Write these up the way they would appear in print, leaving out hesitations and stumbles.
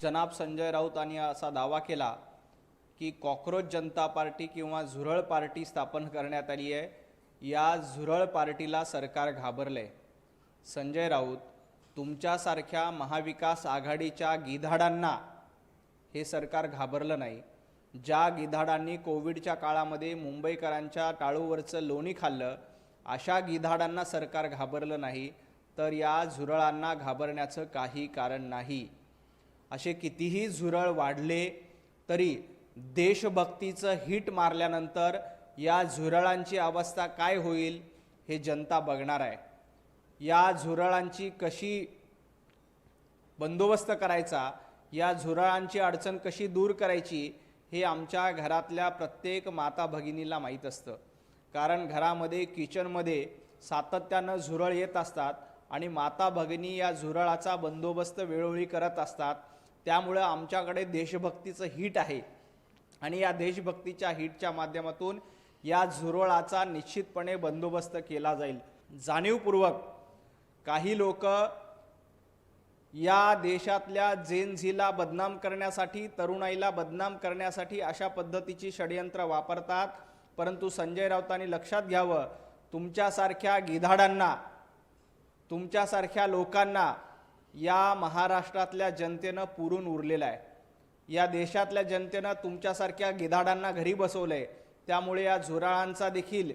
जनाब संजय राऊत यांनी असा दावा केला की कॉकरोच जनता पार्टी किंवा झुरळ पार्टी स्थापन करण्यात आली आहे। या झुरळ पार्टीला सरकार घाबरले। संजय राऊत, तुमच्यासारख्या महाविकास आघाडीच्या गिधाडांना हे सरकार घाबरलं नाही। ज्या गिधाडांनी कोविडच्या काळामध्ये मुंबईकरांच्या टाळूवरचं लोणी खाल्लं, अशा गिधाडांना सरकार घाबरलं नाही, तर या झुरळांना घाबरण्याचं काही कारण नाही। असे कितीही झुरळ वाढले तरी देशभक्तीचं हिट मारल्यानंतर या झुरळांची अवस्था काय होईल हे जनता बघणार आहे। या झुरळांची कशी बंदोबस्त करायचा, या झुरळांची अडचण कशी दूर करायची हे आमच्या घरातल्या प्रत्येक माता भगिनीला माहीत असतं। कारण घरामध्ये किचनमध्ये सातत्यानं झुरळ येत असतात आणि माता भगिनी या झुरळाचा बंदोबस्त वेळोवेळी करत असतात। त्यामुळे आमच्याकडे देशभक्तीचं हिट आहे आणि या देशभक्तीच्या हिटच्या माध्यमातून या झुरळाचा निश्चितपणे बंदोबस्त केला जाईल। जाणीवपूर्वक काही लोक या देशातल्या जेनझीला बदनाम करण्यासाठी, तरुणाईला बदनाम करण्यासाठी अशा पद्धतीची षडयंत्र वापरतात। परंतु संजय राऊतांनी लक्षात घ्यावं, तुमच्यासारख्या गिधाडांना, तुमच्यासारख्या लोकांना या महाराष्ट्रातल्या जनतेनं पुरून उरलेलं आहे। या देशातल्या जनतेनं तुमच्यासारख्या गिधाडांना घरी बसवलंय। त्यामुळे या झुरळांचा देखील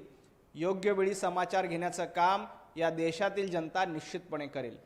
योग्य वेळी समाचार घेण्याचं काम या देशातील जनता निश्चितपणे करेल।